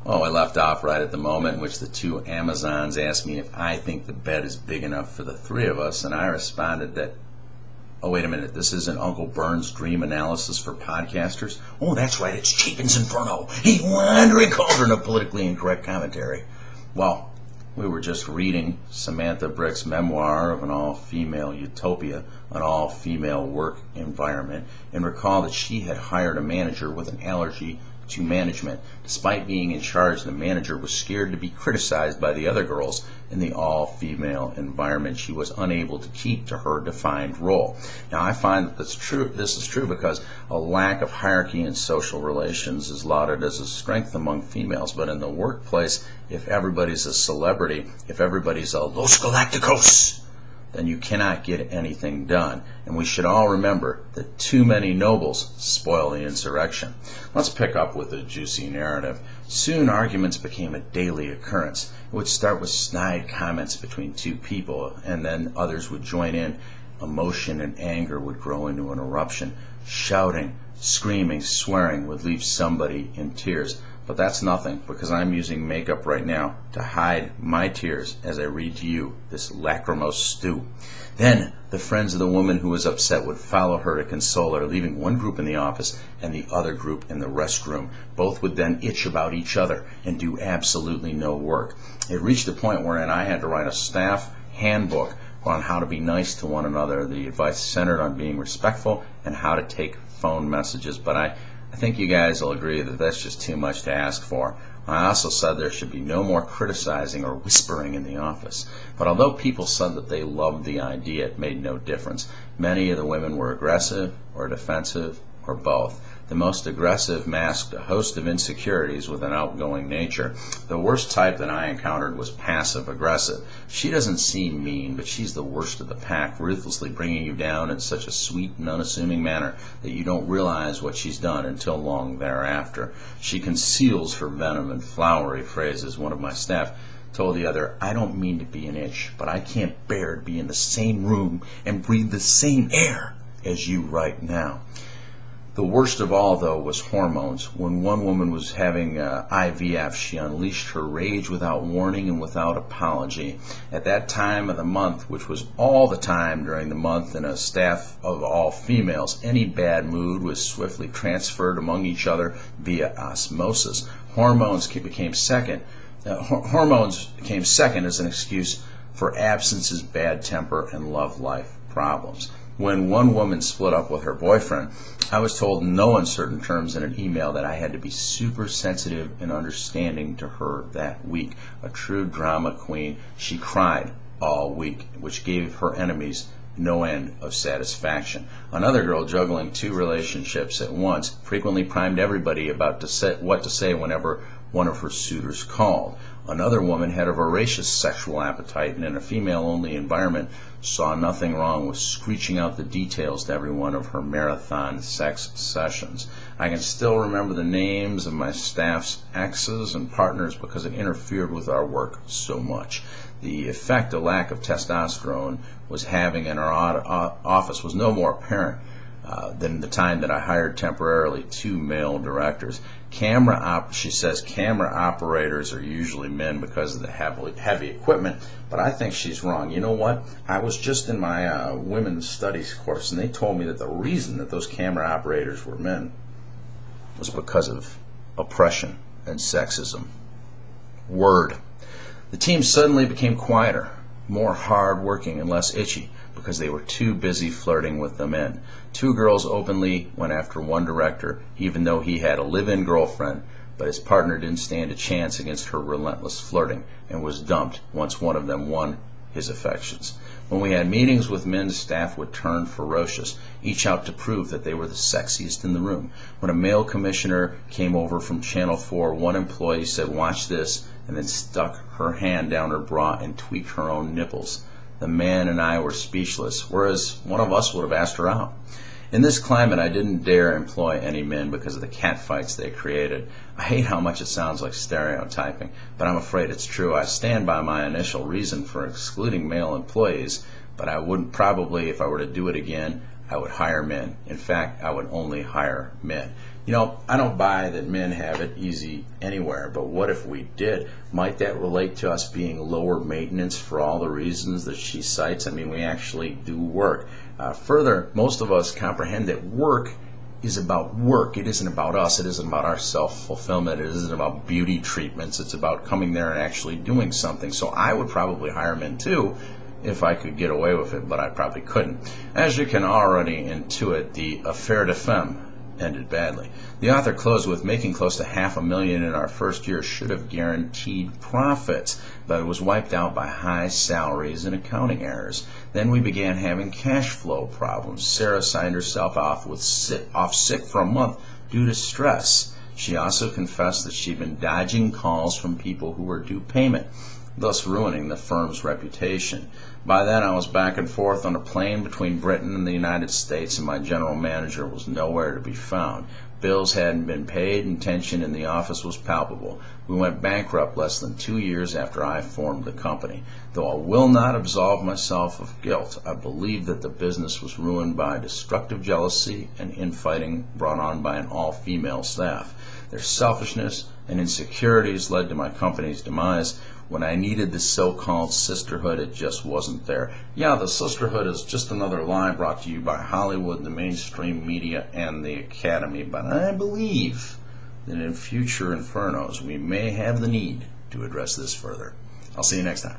Oh, I left off right at the moment in which the two Amazons asked me if I think the bed is big enough for the three of us, and I responded that, oh, wait a minute, this isn't Uncle Bernie's dream analysis for podcasters? Oh, that's right, it's Chapins INFERNO, a wandering cauldron of politically incorrect commentary. Well, we were just reading Samantha Brick's memoir of an all-female utopia, an all-female work environment, and recall that she had hired a manager with an allergy to management. Despite being in charge, the manager was scared to be criticized by the other girls in the all-female environment. She was unable to keep to her defined role. Now, I find that this is true because a lack of hierarchy in social relations is lauded as a strength among females, but in the workplace, if everybody's a celebrity, if everybody's a Los Galacticos, then you cannot get anything done. And we should all remember that too many nobles spoil the insurrection. Let's pick up with a juicy narrative. Soon arguments became a daily occurrence. It would start with snide comments between two people, and then others would join in. Emotion and anger would grow into an eruption. Shouting, screaming, swearing would leave somebody in tears. But that's nothing, because I'm using makeup right now to hide my tears as I read to you this lachrymose stew. Then the friends of the woman who was upset would follow her to console her, leaving one group in the office and the other group in the restroom. Both would then itch about each other and do absolutely no work. It reached a point wherein I had to write a staff handbook on how to be nice to one another. The advice centered on being respectful and how to take phone messages, but I think you guys will agree that that's just too much to ask for. I also said there should be no more criticizing or whispering in the office. But although people said that they loved the idea, it made no difference. Many of the women were aggressive or defensive or both. The most aggressive masked a host of insecurities with an outgoing nature. The worst type that I encountered was passive-aggressive. She doesn't seem mean, but she's the worst of the pack, ruthlessly bringing you down in such a sweet and unassuming manner that you don't realize what she's done until long thereafter. She conceals her venom in flowery phrases. One of my staff told the other, I don't mean to be an itch, but I can't bear to be in the same room and breathe the same air as you right now. The worst of all, though, was hormones. When one woman was having IVF, she unleashed her rage without warning and without apology. At that time of the month, which was all the time during the month in a staff of all females, any bad mood was swiftly transferred among each other via osmosis. Hormones came second as an excuse for absences, bad temper, and love life problems. When one woman split up with her boyfriend, I was told in no uncertain terms in an email that I had to be super sensitive and understanding to her that week. A true drama queen, she cried all week, which gave her enemies no end of satisfaction. Another girl juggling two relationships at once frequently primed everybody about what to say whenever one of her suitors called. Another woman had a voracious sexual appetite and in a female-only environment saw nothing wrong with screeching out the details to every one of her marathon sex sessions. I can still remember the names of my staff's exes and partners because it interfered with our work so much. The effect a lack of testosterone was having in our office was no more apparent than the time that I hired temporarily two male directors. She says camera operators are usually men because of the heavy equipment, but I think she's wrong. You know what? I was just in my women's studies course, and they told me that the reason that those camera operators were men was because of oppression and sexism. Word. The team suddenly became quieter, more hard-working and less itchy because they were too busy flirting with the men. Two girls openly went after one director, even though he had a live-in girlfriend, but his partner didn't stand a chance against her relentless flirting and was dumped once one of them won his affections. When we had meetings with men's staff would turn ferocious, each out to prove that they were the sexiest in the room. When a male commissioner came over from Channel 4, one employee said, "Watch this," and then stuck her hand down her bra and tweaked her own nipples. The man and I were speechless, whereas one of us would have asked her out. In this climate, I didn't dare employ any men because of the catfights they created. I hate how much it sounds like stereotyping, but I'm afraid it's true. I stand by my initial reason for excluding male employees, but I wouldn't probably, if I were to do it again, I would hire men. In fact, I would only hire men. I don't buy that men have it easy anywhere, but what if we did? Might that relate to us being lower maintenance for all the reasons that she cites? I mean, we actually do work. Further, most of us comprehend that work is about work. It isn't about us. It isn't about our self-fulfillment. It isn't about beauty treatments. It's about coming there and actually doing something. So I would probably hire men too if I could get away with it, but I probably couldn't. As you can already intuit, the affaire de femme ended badly. The author closed with, making close to $500,000 in our first year should have guaranteed profits, but it was wiped out by high salaries and accounting errors. Then we began having cash flow problems. Sarah signed herself off sick for a month due to stress. She also confessed that she'd been dodging calls from people who were due payment, thus ruining the firm's reputation. By then I was back and forth on a plane between Britain and the United States, and my general manager was nowhere to be found. Bills hadn't been paid, and tension in the office was palpable. We went bankrupt less than 2 years after I formed the company. Though I will not absolve myself of guilt, I believe that the business was ruined by destructive jealousy and infighting brought on by an all-female staff. Their selfishness and insecurities led to my company's demise. When I needed the so-called sisterhood, it just wasn't there. Yeah, the sisterhood is just another lie brought to you by Hollywood, the mainstream media, and the Academy. But I believe that in future Infernos, we may have the need to address this further. I'll see you next time.